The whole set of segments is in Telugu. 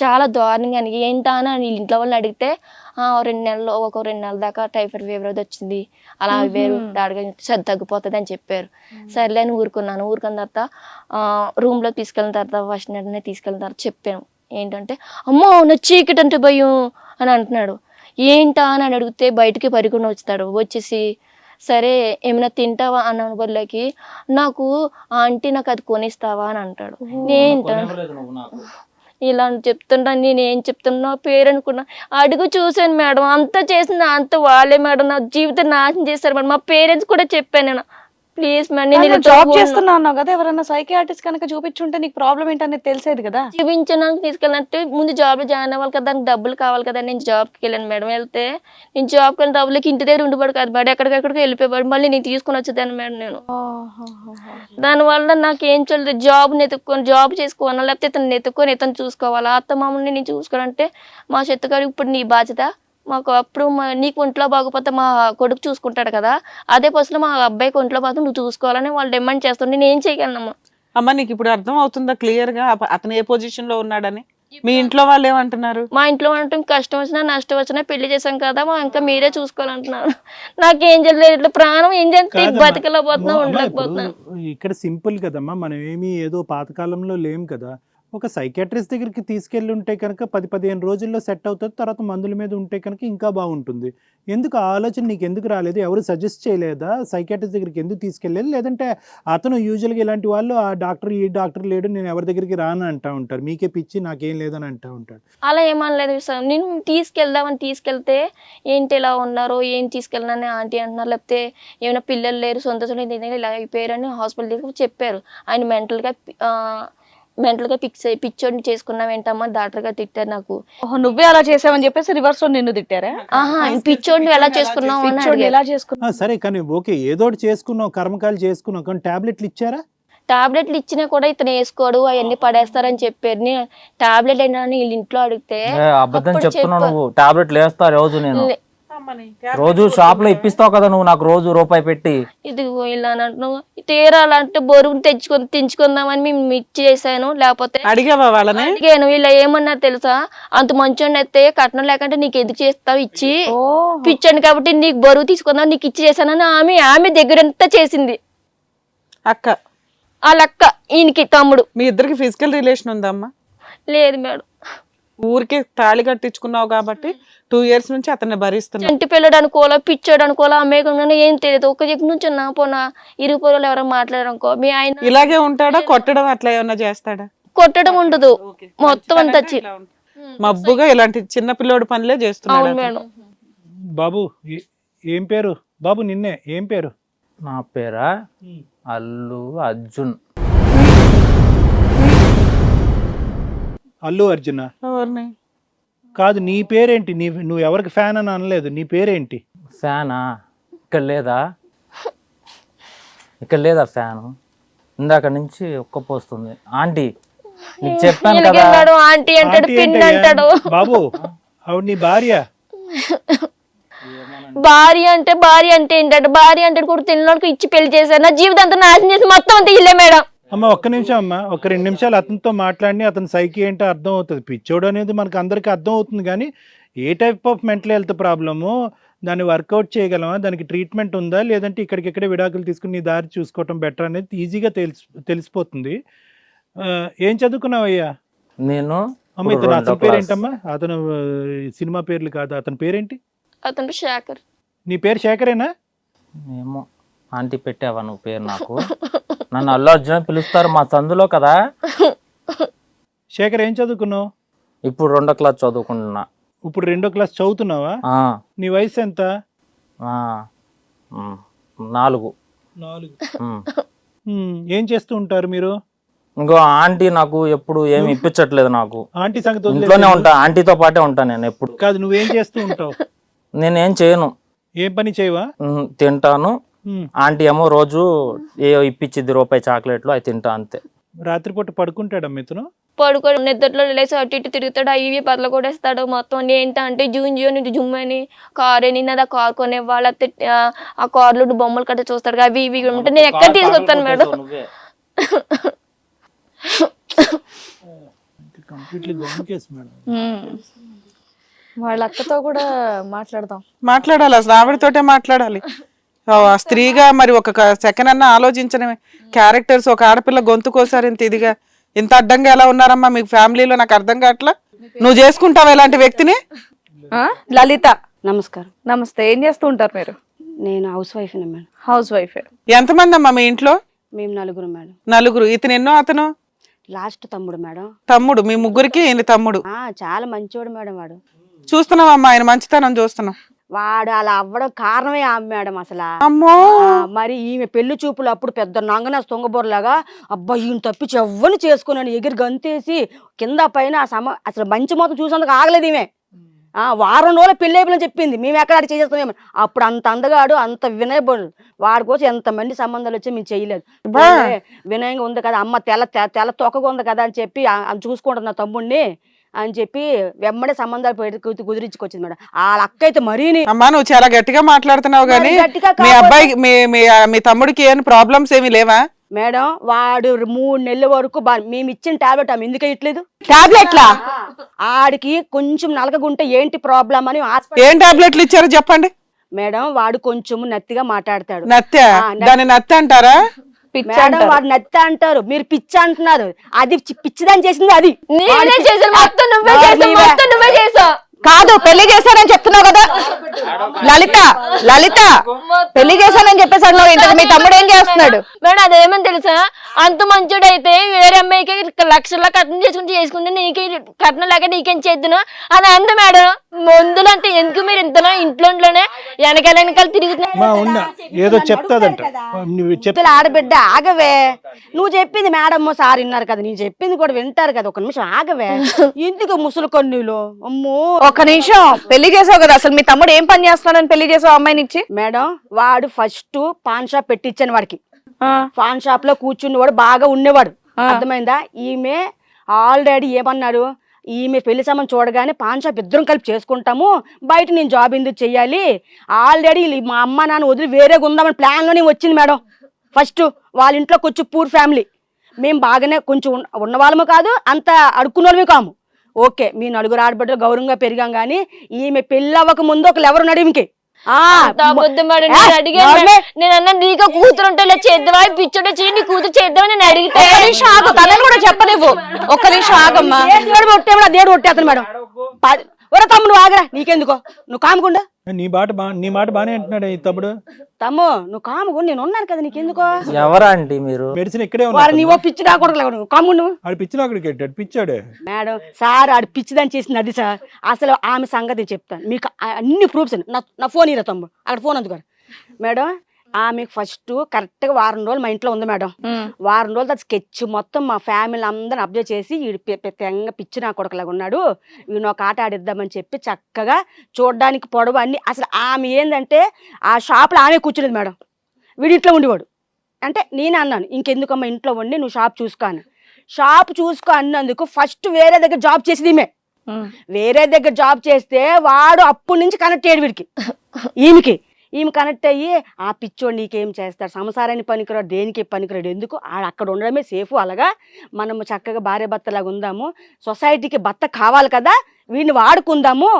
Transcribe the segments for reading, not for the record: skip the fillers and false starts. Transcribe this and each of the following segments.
చాలా దారుణంగా ఏంటా అని ఇంట్లో వాళ్ళని అడిగితే 2 నెలలు ఒక 2 నెలల దాకా టైఫాయిడ్ ఫీవర్ అది వచ్చింది, అలా వేరు తగ్గిపోతుంది అని చెప్పారు. సర్లే అని ఊరుకున్నాను. ఊరుకున్న తర్వాత రూమ్లో తీసుకెళ్ళిన తర్వాత ఫస్ట్ నెలనే తీసుకెళ్ళిన తర్వాత చెప్పాను ఏంటంటే, అమ్మో నా చీకటి అంటే భయం అని అంటున్నాడు. ఏంటా అని అడిగితే బయటికి పరిగొని వచ్చేసి సరే ఏమైనా తింటావా అన్న బదులకి నాకు ఆంటీ నాకు అది కొనిస్తావా అని అంటాడు. ఏంటా ఇలా చెప్తుంటా, నేను ఏం చెప్తున్నా పేరు అనుకున్నా. అడుగు చూసాను మేడం, అంతా చేసింది అంత వాళ్ళే మేడం, నా జీవితం నాశనం చేశారు మేడం. మా పేరెంట్స్ కూడా చెప్పాను నేను, ప్లీజ్ మేడం నేను జాబ్ చేస్తున్నా అన్నావు కదా, ఎవరైనా సైకియాట్రిస్ట్ కనుక చూపించుంటే నీకు ప్రాబ్లం ఏంటనేది తెలిసేది కదా. చూపించడానికి తీసుకెళ్ళినట్టు ముందు జాబ్ లో జాయిన్ అవ్వాలి కదా, దానికి డబ్బులు కావాలి కదా. నేను జాబ్కి వెళ్ళాను మేడం. వెళ్తే నేను జాబ్కి వెళ్ళిన డబ్బులకి ఇంటి దగ్గర ఉండిపోడు కాదు మేడం, ఎక్కడికెక్కడికి వెళ్ళిపోయాడు. మళ్ళీ నేను తీసుకుని వచ్చేదాన్ని మేడం. నేను దానివల్ల నాకు ఏం చేయలేదు, జాబ్ చేసుకోవాలా లేకపోతే ఇతను ఎత్తుకొని ఇతను చూసుకోవాలా, అత్త మామూలు నేను చూసుకోవాలంటే మా చెత్తగారు ఇప్పుడు నీ బాధ్యత, మాకు అప్పుడు నీకు ఒంట్లో బాగోపోతే మా కొడుకు చూసుకుంటాడు కదా, అదే పసులు మా అబ్బాయికి ఒంట్లో బాగా నువ్వు చూసుకోవాలని వాళ్ళు డిమాండ్ చేస్తుంటే నేను ఏం చేయగలను అమ్మ? నీకు ఇప్పుడు అర్థం అవుతుందా క్లియర్ గా అతను ఏ పొజిషన్ లో ఉన్నాడని? మీ ఇంట్లో వాళ్ళు ఏమంటున్నారు? మా ఇంట్లో అంటే కష్టం వచ్చినా నష్టం వచ్చినా పెళ్లి చేసాం కదా మా ఇంకా మీరే చూసుకోవాలంటున్నారు. నాకేం చేయలేదు, ఇట్లా ప్రాణం ఏం చేస్తే బతకలేకపోతున్నా, ఉండలేకపోతున్నా. ఇక్కడ సింపుల్ కదమ్మా, మనం ఏమి ఏదో పాతకాలంలో లేం కదా. ఒక సైకాట్రిస్ట్ దగ్గరికి తీసుకెళ్ళి ఉంటే కనుక 10-15 రోజుల్లో సెట్ అవుతుంది. తర్వాత మందుల మీద ఉంటే కనుక ఇంకా బాగుంటుంది. ఎందుకు ఆ ఆలోచన నీకు ఎందుకు రాలేదు? ఎవరు సజెస్ట్ చేయలేదా సైకాట్రిస్ట్ దగ్గరికి ఎందుకు తీసుకెళ్ళలేదు? లేదంటే అతను యూజువల్గా ఇలాంటి వాళ్ళు ఆ డాక్టర్ ఈ డాక్టర్ లేడు నేను ఎవరి దగ్గరికి రాను అంటూ ఉంటారు, మీకే పిచ్చి నాకేం లేదని అంటూ ఉంటాడు. అలా ఏమనలేదు సార్. నేను తీసుకెళ్దామని తీసుకెళ్తే ఏంటి ఇలా ఉన్నారు, ఏం తీసుకెళ్ళినని ఆంటీ అంటున్నారు, లేకపోతే ఏమైనా పిల్లలు లేరు సొంత ఇలా అయిపోయారని హాస్పిటల్ తీసుకు చెప్పారు. ఆయన మెంటల్గా పిచ్చోడిని చేసుకున్నావు ఏంటమ్మా డాక్టర్ గా తిట్టారు నాకు. నువ్వే అలా చేసావని చెప్పేసి రివర్స్ లో నిన్ను తిట్టారా? పిచ్చోడిని ఎలా చేసుకున్నావు ఎలా చేసుకున్నావు? సరే కానీ ఓకే ఏదోటి చేసుకున్నావు, కర్మకాయలు చేసుకున్నావు, కానీ టాబ్లెట్లు ఇచ్చారా? టాబ్లెట్లు ఇచ్చినా కూడా ఇతను వేసుకోడు, అవన్నీ పడేస్తారని చెప్పారు. టాబ్లెట్ అయినా వీళ్ళ ఇంట్లో అడిగితే అబద్ధం చెప్తున్నావు నువ్వు. టాబ్లెట్లు వేస్తా రోజు, నేను రోజు షాప్ లో ఇప్పిస్తావు కదా నువ్వు నాకు రోజు రూపాయి పెట్టి. ఇది ఇలా అంటున్నావు, తీరాలంటే బరువుని తెంచుకుందామని మేము ఇచ్చేసాను. లేకపోతే అడిగావా వాళ్ళని? అడిగాను. ఇలా ఏమన్నారు తెలుసా, అంత మంచోడిని అయితే కట్నం లేకంటే నీకు ఎందుకు చేస్తావు ఇచ్చి, పిచ్చండి కాబట్టి నీకు బరువు తీసుకుందాం నీకు ఇచ్చి చేశానని ఆమె దగ్గరంతా చేసింది. అక్క వాళ్ళక్క ఈయనకి తమ్ముడు. మీ ఇద్దరికి ఫిజికల్ రిలేషన్ ఉందమ్మా? లేదు మేడం. ఊరికే తాళి కట్టించుకున్నావు కాబట్టి 2 years నుంచి అతన్ని భరిస్తున్నా. ఇంటి పిల్లడు అనుకోవాలా పిచ్చాడు అనుకోవాలా అమ్మేకుండా ఏం తెలియదు. ఒక దగ్గర నుంచి నా పోనా ఇరుగు పొరలు ఎవరైనా మాట్లాడారనుకో మీ ఆయన ఇలాగే ఉంటాడా? కొట్టడం అట్లా ఏమన్నా చేస్తాడా? కొట్టడం ఉండదు, మొత్తం అంతా మబ్బుగా ఇలాంటి చిన్న పిల్లోడి పనులే చేస్తున్నాడు. మేడం. బాబు ఏం పేరు బాబు? నిన్నే ఏం పేరు? నా పేరా అల్లు అర్జున్. అల్లు అర్జున కాదు, నీ పేరేంటి? నువ్వు ఎవరికి ఫ్యాన్ అని అనలేదు, నీ పేరేంటి? ఫ్యానా? ఇక్కడ లేదా ఫ్యాను? ఇందాక నుంచి ఒక్కపోస్తుంది. ఆంటీ నీకు చెప్పాను కదా. ఆంటీ అంటాడు, పిన్ అంటాడు. బాబు ఆవిడ నీ భార్య? భార్య అంటే ఏంటంటే భార్య అంటే కూడా తిన్నోడికి ఇచ్చి పెళ్లి చేశారు. నా జీవితం అంతా నాశనం చేసి మొత్తం అంతా ఇల్లే మేడం. అమ్మ ఒక్క నిమిషం అమ్మ, ఒక 2 నిమిషాలు అతనితో మాట్లాడి అతని సైకి ఏంటో అర్థం అవుతుంది. పిచ్చోడు అనేది మనకు అందరికీ అర్థం అవుతుంది, కానీ ఏ type of mental health problem, దాన్ని వర్కౌట్ చేయగలమా, దానికి ట్రీట్మెంట్ ఉందా, లేదంటే ఇక్కడికిక్కడే విడాకులు తీసుకుని నీ దారి చూసుకోవటం బెటర్ అనేది ఈజీగా తెలిసిపోతుంది. ఏం చదువుకున్నావయ్యా? నేను అమ్మ ఇతను అతని పేరేంటమ్మా? అతను సినిమా పేర్లు కాదు, అతని పేరేంటి? అతను శేఖర్. నీ పేరు శేఖరేనా? ఏమో ఆంటీ పెట్టావా నువ్వు పేరు నాకు? నన్ను అల్లు అర్జున్ పిలుస్తారు మా సందులో కదా. శేఖర్ ఏం చదువుకున్నావు? ఇప్పుడు 2వ క్లాస్ చదువుకుంటున్నా. ఇప్పుడు 2వ క్లాస్ చదువుతున్నావా? నీ వయసు ఎంత? 4. ఏం చేస్తూ ఉంటారు మీరు? ఇంకో ఆంటీ నాకు ఎప్పుడు ఏమి ఇప్పించట్లేదు. నాకు ఆంటీ సంగతి ఇంట్లోనే ఉంటా, ఆంటీతో పాటే ఉంటా నేను ఎప్పుడు. కాదు నువ్వేం చేస్తూ ఉంటావు? నేనేం చేయను. ఏం పని చేయవా? తింటాను. ఆంటీ ఏమో రోజు ఏ ఇప్పించిద్ది రూపాయి చాక్లెట్లు, అవి తింటా అంతే. రాత్రిపూట పడుకుంటాడా మిత్రును? పడుకోడు, నిద్రలో లేసి అటు ఇటు తిరుగుతాడు, అవి పదలు కూడా వేస్తాడు. మొత్తం ఏంటంటే జూమ్ అని కారు అని నాది ఆ కారు కొనేవాళ్ళు, ఆ కార్లో బొమ్మలు కట్ట చూస్తాడు, అవి ఇవి ఉంటే నేను ఎక్కడ తీసుకొస్తాను madam? Completely gown case madam. వాళ్ళ అక్కతో కూడా మాట్లాడదాం. మాట్లాడాలి, అసలు ఆవిడతోటే మాట్లాడాలి. ఆ స్త్రీగా మరి ఒక సెకండ్ అన్న ఆలోచించడమే. క్యారెక్టర్స్, ఒక ఆడపిల్ల గొంతు కోసారు ఇంత ఇదిగా, ఇంత అడ్డంగా ఎలా ఉన్నారమ్మా మీకు ఫ్యామిలీలో? నాకు అర్థం కావట్లా. నువ్వు చేసుకుంటావా ఇలాంటి వ్యక్తిని? లలిత నమస్కారం. నమస్తే. ఏం చేస్తూ ఉంటారు మీరు? నేను house wife madam. House wife. ఎంతమంది అమ్మా మీ ఇంట్లో? మేము నలుగురు మేడం. నలుగురు. ఇతను ఎన్నో? అతను లాస్ట్ తమ్ముడు మేడం. తమ్ముడు. మీ ముగ్గురికి ఈయన తమ్ముడు. చాలా మంచివాడు మేడం. వాడు చూస్తున్నావమ్మా ఆయన మంచితనం చూస్తున్నాం. వాడు అలా అవ్వడం కారణమే ఆమె మేడం అసలు. అమ్మో. మరి ఈమె పెళ్లి చూపులు అప్పుడు పెద్ద నంగన తొంగబోర్లాగా అబ్బా ఈయన తప్పించి ఎవ్వరు చేసుకున్నాను ఎగిరి గంతేసి కింద పైన అసలు మంచి మొత్తం చూసేందుకు ఆగలేదు ఈమె. వారం రోజులు పెళ్లి అయిపోయిందని చెప్పింది. మేము ఎక్కడ అడిగి చేసేస్తామేమో. అప్పుడు అంత అందగాడు, అంత వినయబడు. వాడి కోసం ఎంతమంది సంబంధాలు వచ్చి మేము చేయలేదు. వినయంగా ఉంది కదా అమ్మ, తెల్ల తొక్కగా ఉంది కదా అని చెప్పి చూసుకుంటుంది నా తమ్ముడిని అని చెప్పి వెమ్మడే సంబంధాలు కుదిరించుకొచ్చింది మేడం. వాళ్ళ అక్క అయితే మరీని. అమ్మా నువ్వు చాలా గట్టిగా మాట్లాడుతున్నావు కానీ మీ అబ్బాయికి మీ తమ్ముడికి ఏం ప్రాబ్లమ్స్ ఏమి లేవా మేడం? వాడు 3 నెలల వరకు మేము ఇచ్చిన టాబ్లెట్ ఆమె ఎందుకు ఇట్లేదు? టాబ్లెట్లా? ఆడికి కొంచెం నలగగుంటే ఏంటి ప్రాబ్లం అని ఏం టాబ్లెట్లు ఇచ్చారో చెప్పండి మేడం. వాడు కొంచెం నత్తిగా మాట్లాడతాడు. నత్య? దాన్ని నత్య అంటారా? మేడం వాడు నత్తి అంటారు, మీరు పిచ్చి అంటున్నారు. అది పిచ్చిదని చేసింది అది. కాదు, పెళ్లి చేశానని చెప్తున్నావు కదా లలిత. లలిత పెళ్లి చేశానని చెప్పేసి అన్నావు ఏంటది? మీ తమ్ముడు ఏం చేస్తున్నాడు? మేడం అదేమని తెలుసా, అంత మంచోడు అయితే వేరే అమ్మాయికి లక్షల్లో కట్నం చేసుకుంటే నీకే కట్నం లేక నీకేం చేద్దును అని అంద మేడం. మందులు అంటే ఎందుకు మీరు ఇంతలో ఇంట్లోనే వెనకాల తిరుగుతున్నా ఏదో చెప్తాదంట. ఆడబిడ్డ ఆగవే, నువ్వు చెప్పింది మేడం సార్ విన్నారు కదా, నేను చెప్పింది కూడా వింటారు కదా. ఒక నిమిషం ఆగవే, ఎందుకు ముసలు కన్నులు? అమ్మో ఒక నిమిషం. పెళ్లి చేసావు కదా, అసలు మీ తమ్ముడు ఏం పని చేస్తున్నాడని పెళ్లి చేసావు అమ్మాయినిచ్చి? మేడం వాడు ఫస్ట్ పాన్ షాప్ పెట్టించాను వాడికి. పాన్ షాప్ లో కూర్చున్నవాడు బాగా ఉండేవాడు. అర్థమైందా? ఈమె ఆల్రెడీ ఏమన్నాడు, ఈమె పెళ్లి సంబంధం చూడగానే పాన్ షాప్ ఇద్దరం కలిపి చేసుకుంటాము, బయట నేను జాబ్ ఎందుకు చెయ్యాలి, ఆల్రెడీ మా అమ్మ నాన్న వదిలి వేరేగా ఉందామని ప్లాన్ లోనే వచ్చింది మేడం. ఫస్ట్ వాళ్ళ ఇంట్లో కొంచెం పూర్ ఫ్యామిలీ, మేము బాగానే కొంచెం ఉన్నవాళ్ళము కాదు, అంత అడుక్కున్న వాళ్ళమే కాము. ఓకే, మీ నలుగురు ఆడబిడ్డలు గౌరవంగా పెరిగాం కానీ ఈమె పెళ్ళి అవ్వక ముందు ఒకళ్ళు ఎవరు నడిమికి నేను నీకు కూతురు ఉంటే చేద్దామా, పిచ్చోట చేయి నీ కూతురు చేద్దామని నేను అడిగితే తనని కూడా చెప్పలేవు. ఒక్క నిమిషం ఆగమ్మా. దేవుడు కొట్టేస్తాను మేడం. ఒరే తమ్ముడు ఆగరా, నీకెందుకో, నువ్వు కాముకుండా. నీ మాట బానే అంటున్నాడు ఈ తమ్ముడు. తమ్ము నువ్వు కాముకుండా, నేను ఉన్నాను కదా, నీకెందుకో. ఎవరా అండి మీరు? మెడిసిన్ ఇక్కడే వారు నీవో పిచ్చి రాకూడదు, కాముండు. ఆడు పిచ్చిలో అక్కడికి పెట్టాడు, పిచ్చాడే మేడం. సార్ ఆడు పిచ్చిదని చేసింది అది సార్. అసలు ఆమె సంగతి చెప్తాను మీకు, అన్ని ప్రూఫ్స్. నా ఫోన్ ఇరా తమ్ముడు, అక్కడ ఫోన్ అందుకు మేడం. ఆమెకు ఫస్ట్ కరెక్ట్ గా వారం రోజులు మా ఇంట్లో ఉంది మేడం. వారం రోజులు అది స్కెచ్ మొత్తం మా ఫ్యామిలీ అందరిని అబ్జర్వ్ చేసి తెంగ పిచ్చి నా కొడుకులాగా ఉన్నాడు, వీడు ఒక ఆట ఆడిద్దామని చెప్పి చక్కగా చూడడానికి పొడవు అన్ని. అసలు ఆమె ఏంటంటే ఆ షాప్లో ఆమె కూర్చోలేదు మేడం, వీడి ఇంట్లో ఉండేవాడు. అంటే నేను అన్నాను ఇంకెందుకమ్మా ఇంట్లో ఉండి నువ్వు షాప్ చూసుకో అని. షాప్ చూసుకో అన్నందుకు ఫస్ట్ వేరే దగ్గర జాబ్ చేసేది ఈమె. వేరే దగ్గర జాబ్ చేస్తే వాడు అప్పటి నుంచి కనెక్ట్ అయ్యాడు వీడికి, ఈమె కనెక్ట్ అయ్యి ఆ పిచ్చోడు నీకేం చేస్తాడు, సంసారాన్ని పనికిరాడు, దేనికి పనికిరాడు, ఎందుకు అక్కడ ఉండడమే సేఫ్. అలాగా మనము చక్కగా భార్య భర్తలాగా ఉందాము, సొసైటీకి భర్త కావాలి కదా, వీడిని వాడుకుందాము.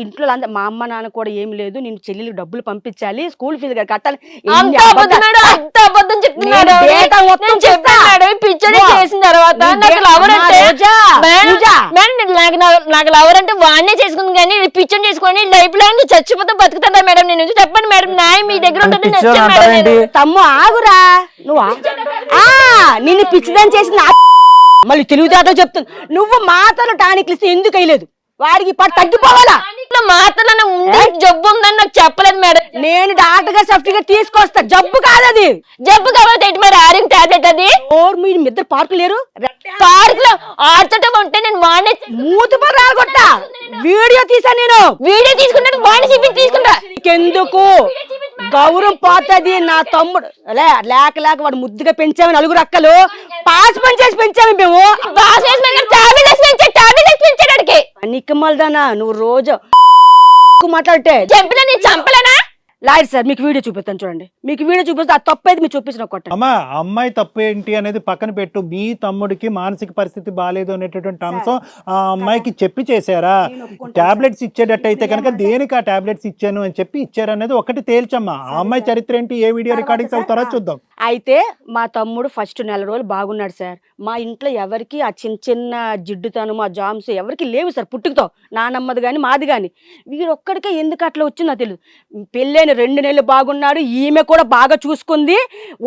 ఇంట్లో మా అమ్మ నాన్న కూడా ఏం లేదు, నేను చెల్లెలు డబ్బులు పంపించాలి, స్కూల్ ఫీజు కట్టాలి. నాకు లవర్ అంటే వాడినే చేసుకుంది కానీ పిచ్చని చేసుకొని లైఫ్ లో చచ్చిపోతే బతుకుతాడా మేడం? నేను చెప్పండి మేడం, నాయ మీ దగ్గర ఉంటుంది. తమ్ము ఆగురా, నువ్వు నిన్ను పిచ్చిదని చేసిన మళ్ళీ తెలివితేటలు చెప్తుంది. నువ్వు మాటలు టానిక్లు ఇస్తే ఎందుకు అయ్యలేదు? వాడికి ఇప్పుడు తగ్గిపోవాలా? మాటలు జబ్బు ఉందని నాకు చెప్పలేదు మేడం. నేను డాక్టర్ గారి సర్టిఫికేట్ తీసుకొస్తా. జబ్బు కాదు అది, జబ్బు కాబట్టి మరి ఆరిన టాబ్లెట్ అది. మీరు ఇద్దరు పార్కు లేరు, పార్క్ లో ఆడటం ఉంటే నేను వాడిని మూతి కొట్టా వీడియో తీసా, నేను వీడియో తీసుకుంటాను, వాడిని చూపించి తీసుకుంటా. ఎందుకు గౌరవం పోతుంది? నా తమ్ముడు లేక వాడు ముద్దుగా పెంచాము, నలుగురు అక్కలు పాస్ పని చేసి పెంచాము మేము. నిక్కమల్దానా నువ్వు రోజు మాట్లాడితే చంపలే, నేను చంపలేనా? లాయర్ సార్ మీకు వీడియో చూపిస్తాను చూడండి, మీకు వీడియో చూపిస్తే ఆ తప్పు అయితే మీరు చూపించిన కొట్టండి. అమ్మా అమ్మాయి తప్పు ఏంటి అనేది పక్కన పెట్టు. మీ తమ్ముడికి మానసిక పరిస్థితి బాగాలేదు అనేటటువంటి అంశం ఆ అమ్మాయికి చెప్పి చేశారా? టాబ్లెట్స్ ఇచ్చేటట్టయితే కనుక దేనికి ఆ టాబ్లెట్స్ ఇచ్చాను అని చెప్పి ఇచ్చారనేది ఒకటి తేల్చమ్మా. ఆ అమ్మాయి చరిత్ర ఏంటి, ఏ వీడియో రికార్డింగ్స్ అవుతారో చూద్దాం. అయితే మా తమ్ముడు ఫస్ట్ నెల రోజులు బాగున్నాడు సార్. మా ఇంట్లో ఎవరికి ఆ చిన్న చిన్న జిడ్డుతనం ఆ జామ్స్ ఎవరికి లేవు సార్ పుట్టుకతో, నానమ్మది కానీ మాది కానీ. వీడు ఒక్కడికే ఎందుకు అట్లా వచ్చిందో తెలియదు. పెళ్ళైన 2 నెలలు బాగున్నాడు, ఈమె కూడా బాగా చూసుకుంది,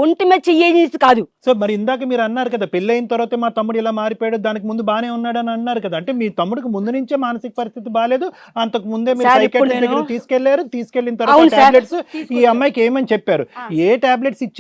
ఒంటి మీద చెయ్యేది కాదు. సో మరి ఇందాక మీరు అన్నారు కదా పెళ్ళైన తర్వాత మా తమ్ముడు ఇలా మారిపోయాడు, దానికి ముందు బానే ఉన్నాడు అని అన్నారు కదా. అంటే మీ తమ్ముడికి ముందు నుంచే మానసిక పరిస్థితి బాగాలేదు, అంతకు ముందే మీరు సార్, ఇప్పుడు సైకియాట్రిస్ట్ దగ్గర తీసుకెళ్లారు. తీసుకెళ్లిన అవును తర్వాత సార్. టాబ్లెట్స్ ఈ అమ్మాయికి ఏమని చెప్పారు, ఏ టాబ్లెట్స్